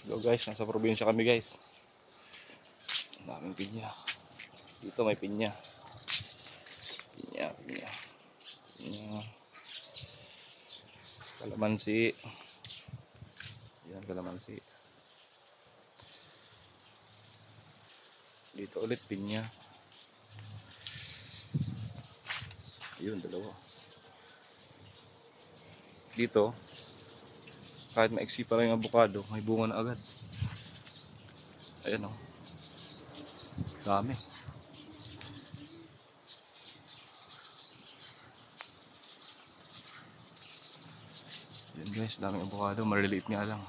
Hello guys, nasa probinsya kami guys. Ang daming pinya. Dito may pinya. Pinya. Kalamansi. Yan, kalamansi. Dito ulit pinya. Ayun, dalawa. Dito, kahit maiksi pa lang yung avocado, may bunga na agad. Ayan o. Dami. Ayan guys, daming avocado. Maliliit nga lang.